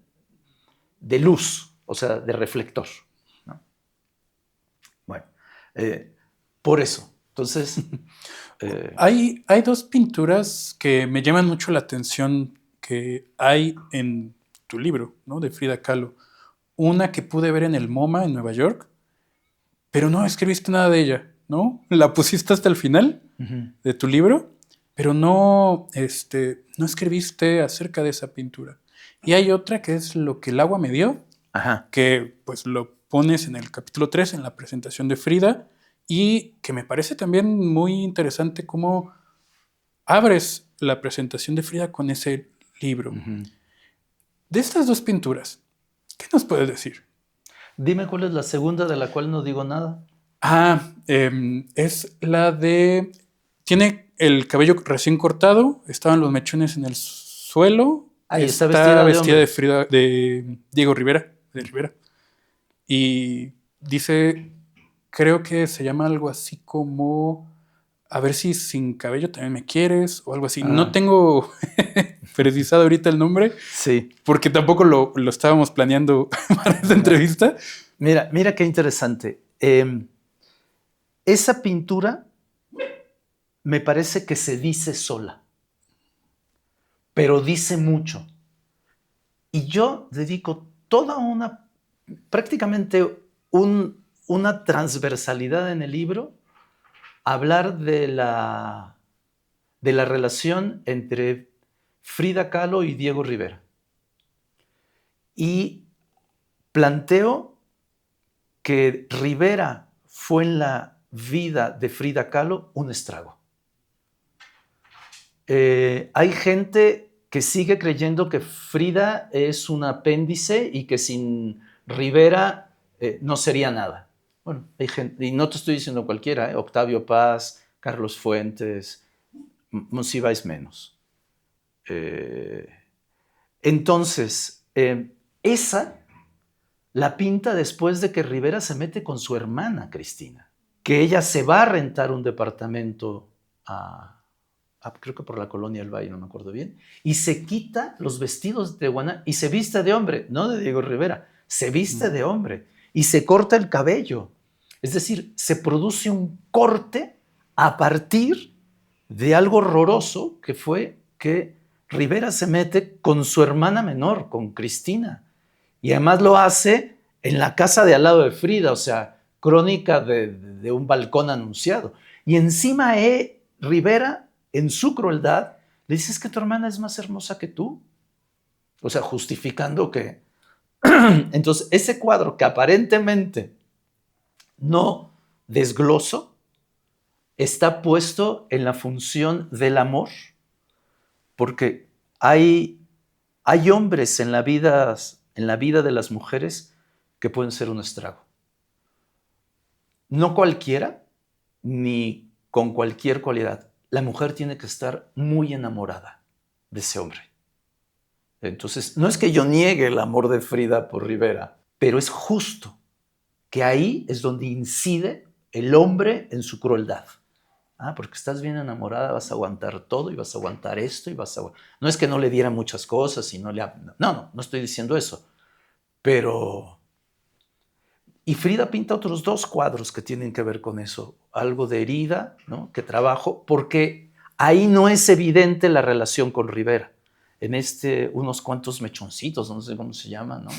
de luz, o sea, de reflector, ¿no? Bueno, por eso. Entonces... Hay 2 pinturas que me llaman mucho la atención que hay en tu libro, ¿no? De Frida Kahlo. Una que pude ver en el MoMA en Nueva York, pero no escribiste nada de ella, ¿no? La pusiste hasta el final de tu libro, pero no escribiste acerca de esa pintura. Y hay otra que es Lo que el agua me dio, que pues lo pones en el capítulo 3, en la presentación de Frida, y que me parece también muy interesante cómo abres la presentación de Frida con ese libro. De estas 2 pinturas, ¿qué nos puedes decir? Dime cuál es la segunda de la cual no digo nada. Es la de... Tiene el cabello recién cortado, estaban los mechones en el suelo. Ahí está vestida de Frida, de Diego Rivera, Y dice, creo que se llama algo así como, a ver si sin cabello también me quieres, o algo así. No tengo precisado ahorita el nombre, sí, porque tampoco lo estábamos planeando para esta entrevista. Mira qué interesante. Esa pintura me parece que se dice sola, pero dice mucho. Y yo dedico prácticamente una transversalidad en el libro a hablar de la relación entre Frida Kahlo y Diego Rivera. Y planteo que Rivera fue en la vida de Frida Kahlo un estrago. Hay gente que sigue creyendo que Frida es un apéndice y que sin Rivera no sería nada. Bueno, hay gente, y no te estoy diciendo cualquiera, Octavio Paz, Carlos Fuentes, Monsiváis menos. Entonces, esa la pinta después de que Rivera se mete con su hermana Cristina, que ella se va a rentar un departamento creo que por la Colonia del Valle, no me acuerdo bien, y se quita los vestidos de Guaná y se viste de hombre, no de Diego Rivera, se viste de hombre y se corta el cabello. Es decir, se produce un corte a partir de algo horroroso que fue que Rivera se mete con su hermana menor, con Cristina, y además lo hace en la casa de al lado de Frida, o sea, crónica de un balcón anunciado. Y encima Rivera, en su crueldad, le dice, es que tu hermana es más hermosa que tú. O sea, justificando que... Entonces, ese cuadro que aparentemente no desgloso, está puesto en la función del amor, porque hay hombres en la vida en la vida de las mujeres que pueden ser un estrago. No cualquiera, ni con cualquier cualidad. La mujer tiene que estar muy enamorada de ese hombre. Entonces, no es que yo niegue el amor de Frida por Rivera, pero es justo que ahí es donde incide el hombre en su crueldad. Porque estás bien enamorada, vas a aguantar todo y vas a aguantar esto y vas a... No es que no le diera muchas cosas y no le... No estoy diciendo eso. Pero... Y Frida pinta otros 2 cuadros que tienen que ver con eso. Algo de herida, ¿no? Que trabajo, porque ahí no es evidente la relación con Rivera. En unos cuantos mechoncitos, no sé cómo se llama, ¿no?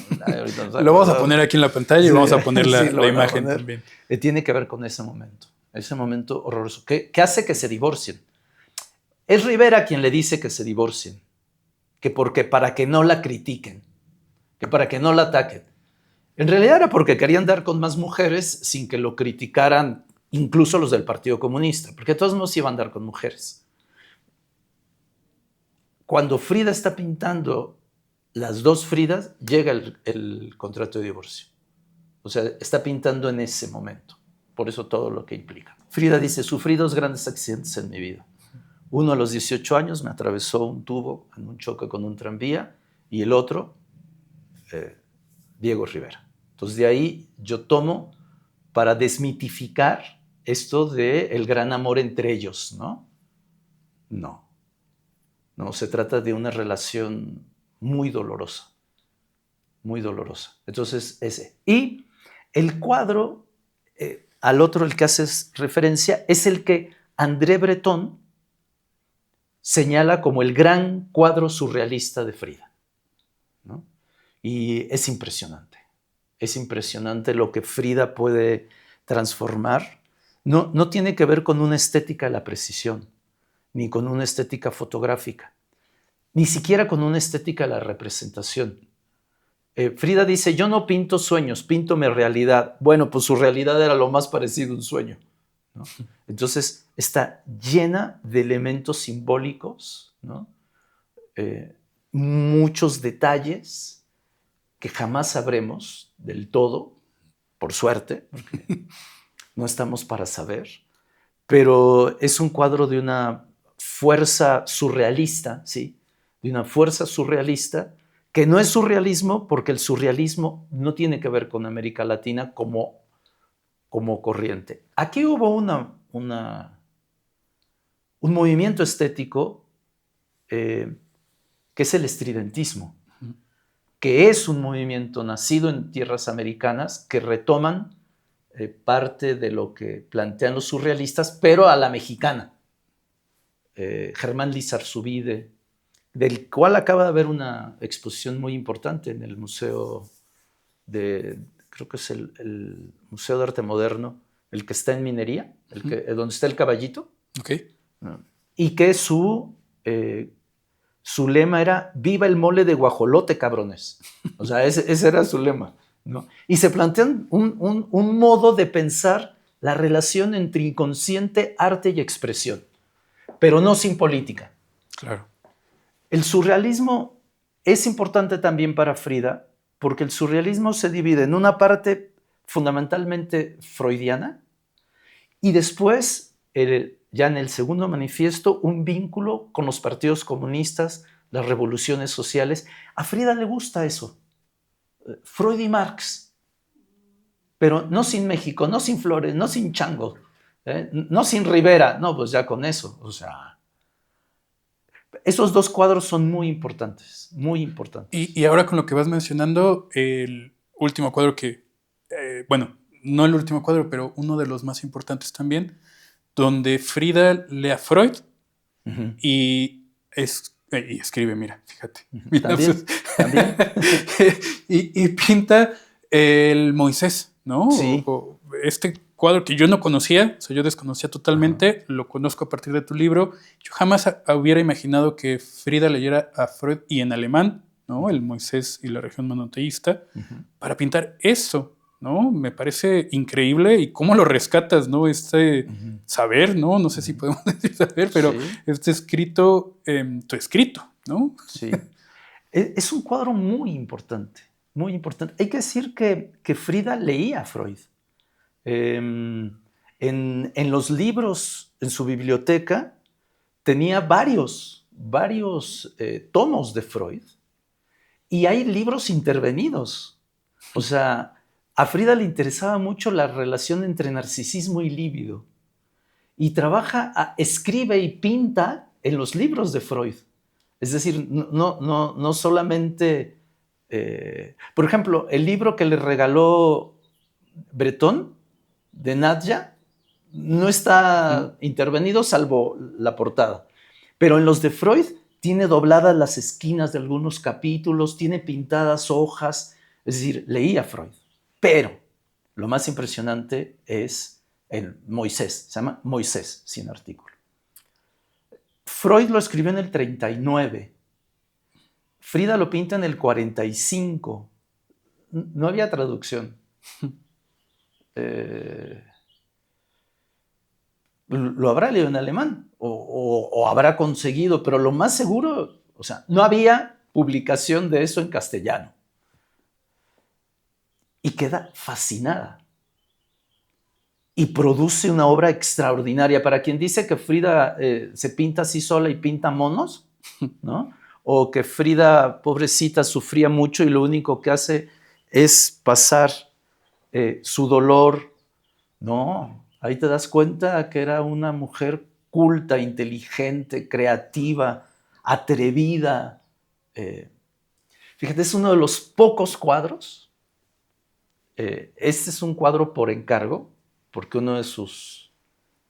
Lo vamos a poner aquí en la pantalla y vamos a poner la imagen también. Tiene que ver con ese momento horroroso, que hace que se divorcien. Es Rivera quien le dice que se divorcien, que porque para que no la critiquen, que para que no la ataquen. En realidad era porque querían dar con más mujeres sin que lo criticaran incluso los del Partido Comunista, porque todos no se iban a dar con mujeres. Cuando Frida está pintando las 2 Fridas, llega el contrato de divorcio. O sea, está pintando en ese momento. Por eso todo lo que implica. Frida dice, sufrí 2 grandes accidentes en mi vida. Uno a los 18 años me atravesó un tubo en un choque con un tranvía y el otro, Diego Rivera. Entonces de ahí yo tomo para desmitificar esto del gran amor entre ellos, ¿no? No, se trata de una relación muy dolorosa. Muy dolorosa. Entonces ese. Y el cuadro... al otro, el que haces referencia, es el que André Breton señala como el gran cuadro surrealista de Frida, ¿no? Y es impresionante lo que Frida puede transformar. No tiene que ver con una estética de la precisión, ni con una estética fotográfica, ni siquiera con una estética de la representación. Frida dice, yo no pinto sueños, pinto mi realidad. Bueno, pues su realidad era lo más parecido a un sueño, ¿no? Entonces está llena de elementos simbólicos, ¿no? Muchos detalles que jamás sabremos del todo, por suerte, porque no estamos para saber, pero es un cuadro de una fuerza surrealista, ¿sí? De una fuerza surrealista que no es surrealismo, porque el surrealismo no tiene que ver con América Latina como corriente. Aquí hubo un movimiento estético que es el estridentismo, que es un movimiento nacido en tierras americanas que retoman parte de lo que plantean los surrealistas, pero a la mexicana. Germán Lizarzubide, del cual acaba de haber una exposición muy importante en el museo creo que es el Museo de Arte Moderno, el que está en Minería, donde está el caballito. Okay. Y que su lema era, viva el mole de guajolote, cabrones. O sea, ese era su lema, ¿no? Y se plantean un modo de pensar la relación entre inconsciente, arte y expresión, pero no sin política. Claro. El surrealismo es importante también para Frida, porque el surrealismo se divide en una parte fundamentalmente freudiana y después, ya en el segundo manifiesto, un vínculo con los partidos comunistas, las revoluciones sociales. A Frida le gusta eso. Freud y Marx, pero no sin México, no sin Flores, no sin Chango, no sin Rivera, no, pues ya con eso, o sea... Esos 2 cuadros son muy importantes, muy importantes. Y ahora con lo que vas mencionando, el último cuadro que, bueno, no el último cuadro, pero uno de los más importantes también, donde Frida lee a Freud y escribe, mira, fíjate. Mira, ¿También? y pinta el Moisés, ¿no? Sí. Este cuadro que yo no conocía, o sea, yo desconocía totalmente, lo conozco a partir de tu libro. Yo jamás hubiera imaginado que Frida leyera a Freud y en alemán, ¿no? El Moisés y la región monoteísta, para pintar eso, ¿no? Me parece increíble y cómo lo rescatas, ¿no? Este saber, ¿no? No sé si podemos decir saber, pero este escrito, tu escrito, ¿no? Sí. Es un cuadro muy importante, muy importante. Hay que decir que Frida leía a Freud. En los libros, en su biblioteca, tenía varios tomos de Freud, y hay libros intervenidos. O sea, a Frida le interesaba mucho la relación entre narcisismo y líbido, y escribe y pinta en los libros de Freud. Es decir, no solamente... por ejemplo, el libro que le regaló Breton, de Nadja, no está intervenido salvo la portada. Pero en los de Freud tiene dobladas las esquinas de algunos capítulos, tiene pintadas hojas, es decir, leía Freud. Pero lo más impresionante es el Moisés, se llama Moisés, sin artículo. Freud lo escribió en el 39, Frida lo pinta en el 45, no había traducción. Lo habrá leído en alemán o habrá conseguido, pero lo más seguro, o sea, no había publicación de eso en castellano. Y queda fascinada. Y produce una obra extraordinaria. Para quien dice que Frida se pinta así sola y pinta monos, ¿no? O que Frida, pobrecita, sufría mucho y lo único que hace es pasar su dolor. No, ahí te das cuenta que era una mujer culta, inteligente, creativa, atrevida. Fíjate, es uno de los pocos cuadros. Este es un cuadro por encargo, porque uno de sus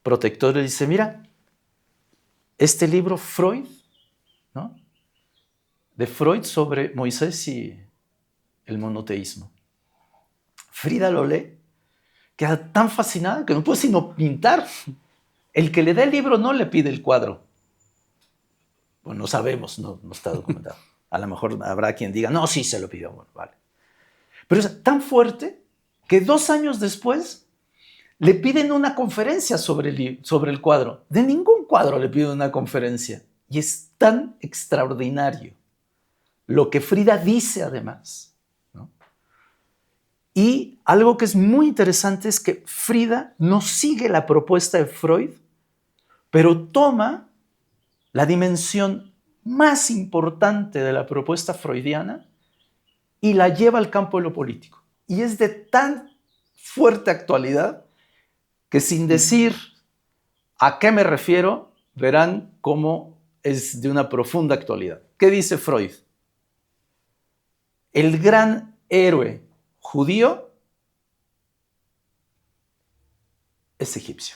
protectores dice, mira, este libro Freud, ¿no? De Freud sobre Moisés y el monoteísmo. Frida lo lee, queda tan fascinada que no puede sino pintar. El que le da el libro no le pide el cuadro. Bueno, no sabemos, no está documentado. A lo mejor habrá quien diga, no, sí se lo pidió. Bueno, vale. Pero es tan fuerte que 2 años después le piden una conferencia sobre el cuadro. De ningún cuadro le piden una conferencia. Y es tan extraordinario lo que Frida dice además, ¿no? Y algo que es muy interesante es que Frida no sigue la propuesta de Freud, pero toma la dimensión más importante de la propuesta freudiana y la lleva al campo de lo político. Y es de tan fuerte actualidad que sin decir a qué me refiero, verán cómo es de una profunda actualidad. ¿Qué dice Freud? El gran héroe judío es egipcio.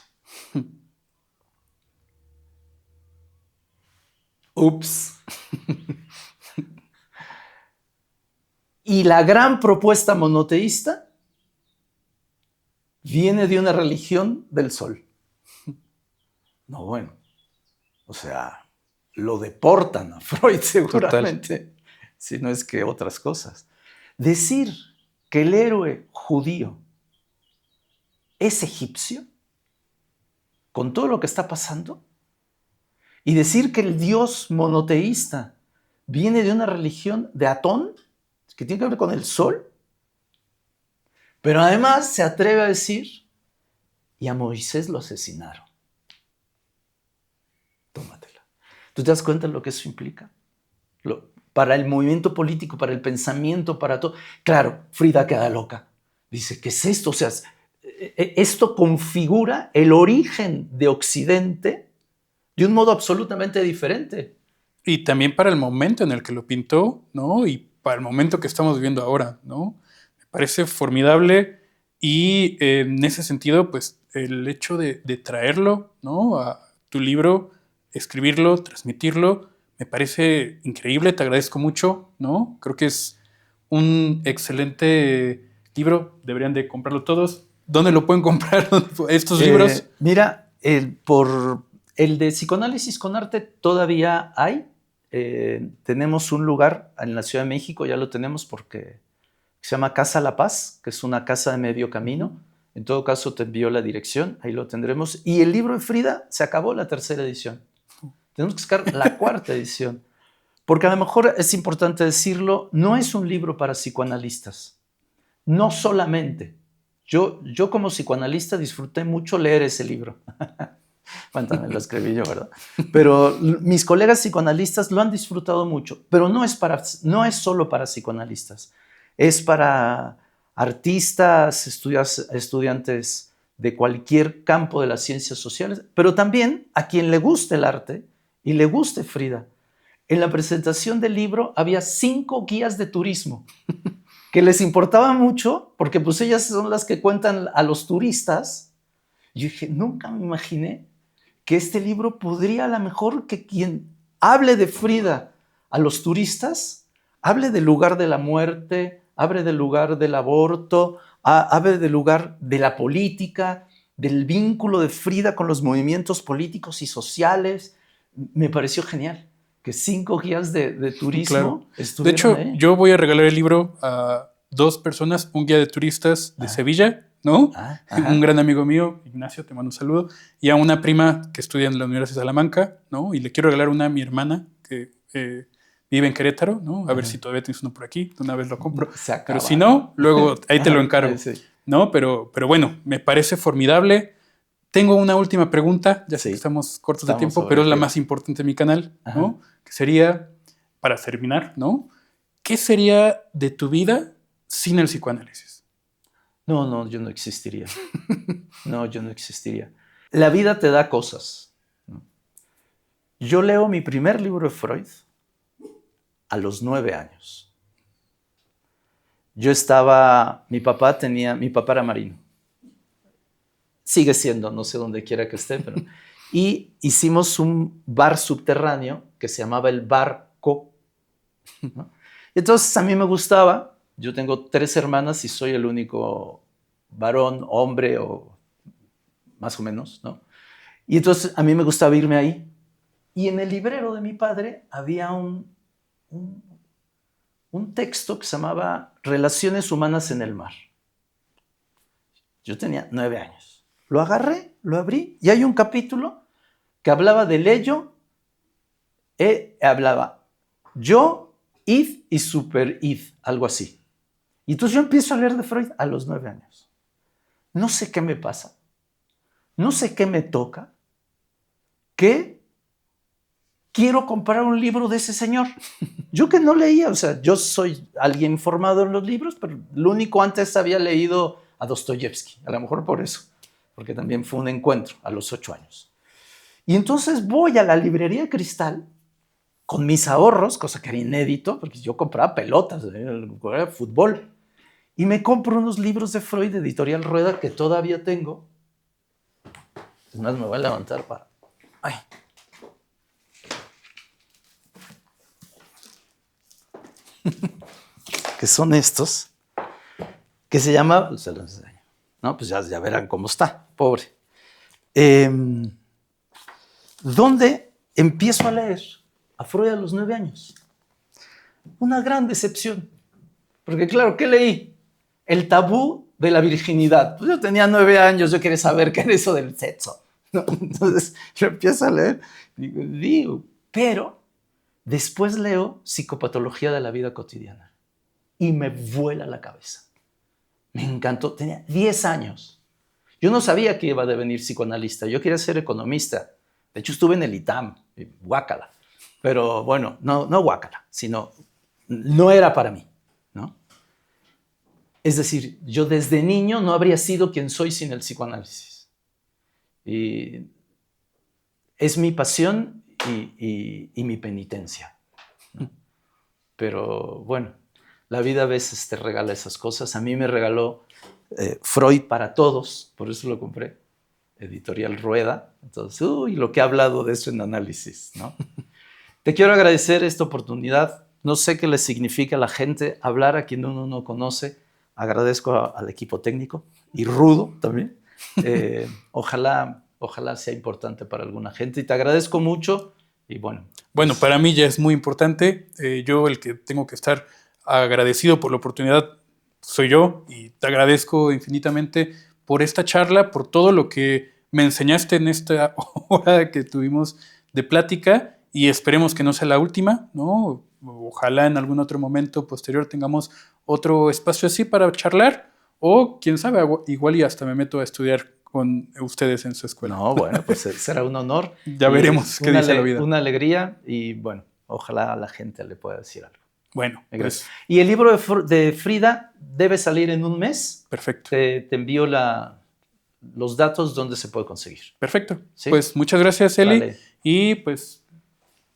Ups. Y la gran propuesta monoteísta viene de una religión del sol. No, bueno, o sea, lo deportan a Freud seguramente. Total. Si no es que otras cosas. Decir que el héroe judío es egipcio, con todo lo que está pasando, y decir que el dios monoteísta viene de una religión de Atón, que tiene que ver con el sol, pero además se atreve a decir, y a Moisés lo asesinaron. Tómatela. ¿Tú te das cuenta de lo que eso implica? Para el movimiento político, para el pensamiento, para todo. Claro, Frida queda loca. Dice, ¿qué es esto? O sea, esto configura el origen de Occidente de un modo absolutamente diferente. Y también para el momento en el que lo pintó, ¿no? Y para el momento que estamos viviendo ahora, ¿no? Me parece formidable y en ese sentido, pues, el hecho de traerlo, ¿no? A tu libro, escribirlo, transmitirlo, me parece increíble, te agradezco mucho, ¿no? Creo que es un excelente libro, deberían de comprarlo todos. ¿Dónde lo pueden comprar estos libros? Mira, por el de Psicoanálisis con Arte todavía hay. Tenemos un lugar en la Ciudad de México, ya lo tenemos porque se llama Casa La Paz, que es una casa de medio camino. En todo caso te envío la dirección, ahí lo tendremos. Y el libro de Frida se acabó la 3ª edición. Tenemos que sacar la 4ª edición. Porque a lo mejor es importante decirlo, no es un libro para psicoanalistas. No solamente. Yo como psicoanalista disfruté mucho leer ese libro. Bueno, también lo escribí yo, ¿verdad? Pero mis colegas psicoanalistas lo han disfrutado mucho. Pero no es solo para psicoanalistas. Es para artistas, estudiantes de cualquier campo de las ciencias sociales, pero también a quien le guste el arte y le guste Frida. En la presentación del libro había 5 guías de turismo que les importaba mucho porque pues ellas son las que cuentan a los turistas. Yo dije, nunca me imaginé que este libro podría a lo mejor que quien hable de Frida a los turistas, hable del lugar de la muerte, hable del lugar del aborto, hable del lugar de la política, del vínculo de Frida con los movimientos políticos y sociales. Me pareció genial que 5 guías de turismo estuvieran. De hecho, ahí. yo voy a regalar el libro a 2 personas, un guía de turistas de Sevilla, ¿no? Un gran amigo mío, Ignacio, te mando un saludo, y a una prima que estudia en la Universidad de Salamanca, ¿no? Y le quiero regalar una a mi hermana que vive en Querétaro, ¿no? A ver si todavía tienes uno por aquí, de una vez lo compro. Pero si no, luego ahí te lo encargo, sí. ¿No? Pero bueno, me parece formidable. Tengo una última pregunta, ya sé que estamos cortos de tiempo, pero es la más importante de mi canal, ¿no? Que sería, para terminar, ¿no? ¿Qué sería de tu vida sin el psicoanálisis? No, yo no existiría. No, yo no existiría. La vida te da cosas. Yo leo mi primer libro de Freud a los 9 años. Mi papá era marino. Sigue siendo, no sé dónde quiera que esté, pero... Y hicimos un bar subterráneo que se llamaba el Barco, ¿no? Entonces a mí me gustaba. Yo tengo 3 hermanas y soy el único varón, hombre, o más o menos, ¿no? Y entonces a mí me gustaba irme ahí. Y en el librero de mi padre había un texto que se llamaba Relaciones humanas en el mar. Yo tenía 9 años. Lo agarré, lo abrí, y hay un capítulo que hablaba del ello, hablaba yo, id y super-id, algo así. Y entonces yo empiezo a leer de Freud a los 9 años. No sé qué me pasa, no sé qué me toca, que quiero comprar un libro de ese señor. Yo que no leía, o sea, yo soy alguien formado en los libros, pero lo único antes había leído a Dostoyevsky, a lo mejor por eso, porque también fue un encuentro a los 8 años. Y entonces voy a la librería Cristal con mis ahorros, cosa que era inédito, porque yo compraba pelotas, fútbol, y me compro unos libros de Freud de Editorial Rueda que todavía tengo. Es más, me voy a levantar para... Ay. Que son estos, que se llama... Se los enseño. No, pues ya verán cómo está, pobre. ¿Dónde empiezo a leer a Freud a los 9 años? Una gran decepción. Porque claro, ¿qué leí? El tabú de la virginidad. Pues yo tenía 9 años, yo quería saber qué era eso del sexo, ¿no? Entonces yo empiezo a leer, digo, pero después leo Psicopatología de la vida cotidiana y me vuela la cabeza. Me encantó, tenía 10 años. Yo no sabía que iba a devenir psicoanalista, yo quería ser economista. De hecho, estuve en el ITAM, guácala. Pero bueno, no guácala, sino no era para mí, ¿no? Es decir, yo desde niño no habría sido quien soy sin el psicoanálisis. Y es mi pasión y mi penitencia, ¿no? Pero bueno, la vida a veces te regala esas cosas. A mí me regaló Freud para todos, por eso lo compré, Editorial Rueda. Entonces, lo que he hablado de eso en análisis, ¿no? Te quiero agradecer esta oportunidad. No sé qué le significa a la gente hablar a quien uno no conoce. Agradezco al equipo técnico y rudo también. Ojalá sea importante para alguna gente. Y te agradezco mucho. Y bueno. Bueno, para mí ya es muy importante. Yo el que tengo que estar agradecido por la oportunidad soy yo. Y te agradezco infinitamente por esta charla, por todo lo que me enseñaste en esta hora que tuvimos de plática. y esperemos que no sea la última, ¿no? Ojalá en algún otro momento posterior tengamos otro espacio así para charlar, o quién sabe, igual y hasta me meto a estudiar con ustedes en su escuela. No, bueno, pues será un honor. Ya veremos qué dice la vida. Una alegría y bueno, ojalá a la gente le pueda decir algo. Bueno, pues, y el libro de Frida debe salir en un mes. Perfecto. Te envío los datos donde se puede conseguir. Perfecto. ¿Sí? Pues muchas gracias, Eli. Vale. Y pues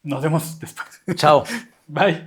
nos vemos después. Chao. Bye.